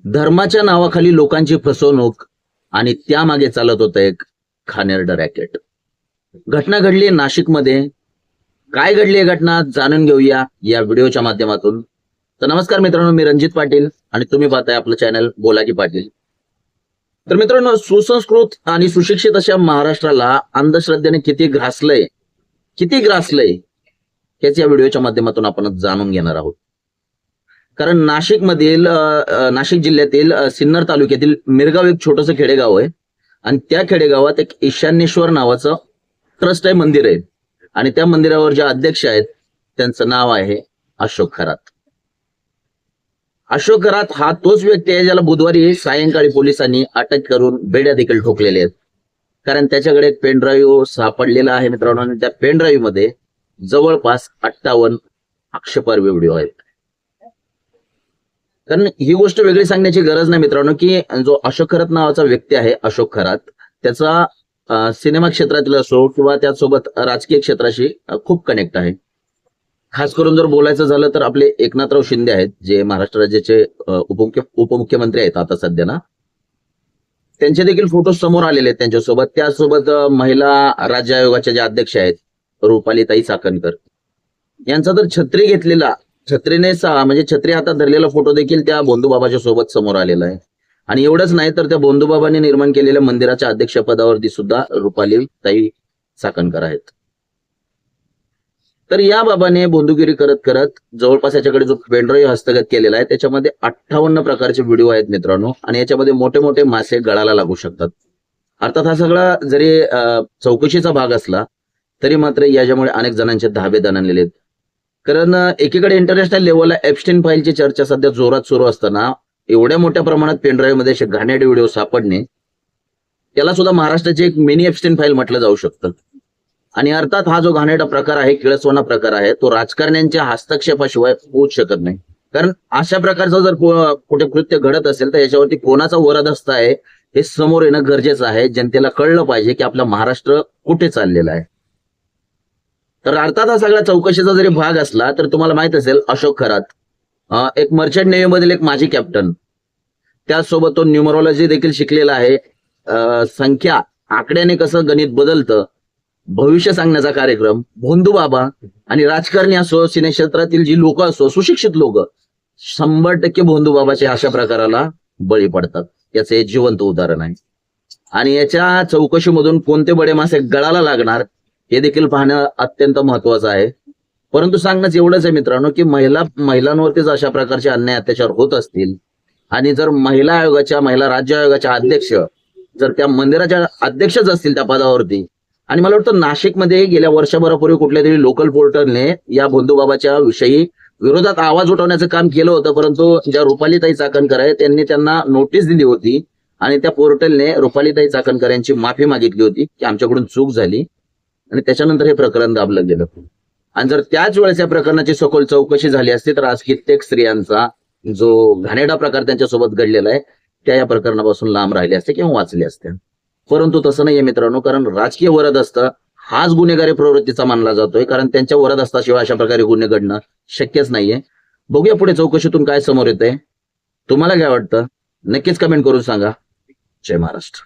धर्माच्या नावाखाली लोकांची फसवणूक आणि त्यामागे चालत होतं एक घाणेरडं रॅकेट. घटना घडली नाशिकमध्ये. काय घडली ही घटना जाणून घेऊया या व्हिडिओच्या माध्यमातून. तर नमस्कार मित्रांनो, मी रणजित पाटील आणि तुम्ही पाहताय आपलं चॅनल बोला की पाटील. तर मित्रांनो, सुसंस्कृत आणि सुशिक्षित अशा महाराष्ट्राला अंधश्रद्धेने किती ग्रासलंय याच या व्हिडिओच्या माध्यमातून आपण जाणून घेणार आहोत. कारण नाशिक जिल्ह्यातील सिन्नर तालुक्यातील मिरगाव एक छोटंसं खेडेगाव आहे आणि त्या खेडेगावात एक ईशान्येश्वर नावाचं ट्रस्ट आहे, मंदिर आहे. आणि त्या मंदिरावर जे अध्यक्ष आहेत त्यांचं नाव आहे अशोक खरात. अशोक खरात हा तोच व्यक्ती आहे ज्याला बुधवारी सायंकाळी पोलिसांनी अटक करून बेड्या देखील ठोकलेल्या आहेत. कारण त्याच्याकडे एक पेनड्राईव्ह सापडलेला आहे मित्रांनो, आणि त्या पेनड्राईव्ह मध्ये जवळपास 58 आक्षेपार्ह व्हिडिओ आहेत. कारण ही गोष्ट वेगळी सांगण्याची गरज नाही मित्रांनो, की जो अशोक खरात नावाचा व्यक्ती आहे, अशोक खरात, त्याचा सिनेमा क्षेत्रातील असो किंवा त्यासोबत राजकीय क्षेत्राशी खूप कनेक्ट आहे. खास करून जर बोलायचं झालं तर आपले एकनाथराव शिंदे आहेत, जे महाराष्ट्र राज्याचे उपमुख्यमंत्री आहेत आता सध्या ना, त्यांचे देखील फोटो समोर आलेले आहेत त्यांच्यासोबत. त्यासोबत महिला राज्य आयोगाच्या ज्या अध्यक्ष आहेत रुपालीताई चाकणकर, यांचा तर छत्रीने म्हणजे छत्री हातात धरलेला फोटो देखील त्या भोंदूबाबाच्या सोबत समोर आलेला आहे. आणि एवढंच नाही तर त्या भोंदूबाबांनी निर्माण केलेल्या मंदिराच्या अध्यक्षपदावरती सुद्धा रुपालीताई चाकणकर आहेत. तर या बाबाने बोंदूगिरी करत करत जवळपास याच्याकडे जो पेनड्राईव्ह हस्तगत केलेला आहे त्याच्यामध्ये 58 प्रकारचे व्हिडिओ आहेत मित्रांनो. आणि याच्यामध्ये मोठे मोठे मासे गळाला लागू शकतात. अर्थात हा सगळा जरी चौकशीचा भाग असला तरी मात्र याच्यामुळे अनेक जणांचे धाबे दणाणलेले आहेत. कारण एकीकडे इंटरनॅशनल लेवलला एप्स्टीन फाईलची चर्चा सध्या जोरात सुरू असताना एवढ्या मोठ्या प्रमाणात पेनड्राईव्ह मध्ये असे घाणेरडे व्हिडिओ सापडणे, त्याला सुद्धा महाराष्ट्राची एक मिनी एप्स्टीन फाईल म्हटलं जाऊ शकतं. आणि अर्थात हा जो घाणेरडा प्रकार आहे, किळसवाना प्रकार आहे, तो राजकारण्यांच्या हस्तक्षेपाशिवाय होऊच शकत नाही. कारण अशा प्रकारचं जर कुठे कृत्य घडत असेल तर याच्यावरती कोणाचा वरदहस्त आहे हे समोर येणं गरजेचं आहे. जनतेला कळलं पाहिजे की आपला महाराष्ट्र कुठे चाललेला आहे. तर अर्थात हा सगळा चौकशीचा जरी भाग असला तर तुम्हाला माहित असेल अशोक खरात एक मर्चंट नेव्ही मधील एक माजी कॅप्टन, त्याचसोबत तो न्यूमरोलॉजी देखील शिकलेला आहे. संख्या आकड्याने कसं गणित बदलतं, भविष्य सांगण्याचा कार्यक्रम, भोंदूबाबा आणि राजकारणी असो, सिने क्षेत्रातील जी लोक असो, सुशिक्षित लोक 100% भोंदूबाबाच्या अशा प्रकाराला बळी पडतात. याचे हे जिवंत उदाहरण आहे. आणि याच्या चौकशीमधून कोणते बडे मासे गळाला लागणार हे देखील पाहणं अत्यंत महत्वाचं आहे. परंतु सांगणंच एवढंच आहे मित्रांनो, की महिलांवरतीच अशा प्रकारचे अन्याय अत्याचार होत असतील आणि जर महिला राज्य आयोगाच्या अध्यक्ष जर त्या मंदिराच्या अध्यक्षच असतील त्या पदावरती, आणि मला वाटतं नाशिकमध्ये गेल्या वर्षभरापूर्वी कुठल्या तरी लोकल पोर्टलने या भोंदूबाबाच्या विषयी विरोधात आवाज उठवण्याचं काम केलं होतं, परंतु ज्या रुपालीताई चाकणकर आहेत त्यांनी त्यांना नोटीस दिली होती आणि त्या पोर्टलने रुपालीताई चाकणकर यांची माफी मागितली होती की आमच्याकडून चूक झाली, आणि त्याच्यानंतर हे प्रकरण दाबलं गेलं. आणि जर त्याच वेळेस या प्रकरणाची सखोल चौकशी झाली असती तर आज कित्येक स्त्रियांचा जो घाणेरडा प्रकार त्यांच्यासोबत घडलेला आहे त्या या प्रकरणापासून लांब राहिले असते किंवा वाचले असते. परंतु तसं नाहीये मित्रांनो, कारण राजकीय वरदहस्त हाच गुन्हेगारी प्रवृत्तीचा मानला जातोय. कारण त्यांच्या वरदहस्ताशिवाय अशा प्रकारे गुन्हे घडणं शक्यच नाहीये. बघूया पुढे चौकशीतून काय समोर येतंय. तुम्हाला काय वाटतं नक्कीच कमेंट करून सांगा. जय महाराष्ट्र.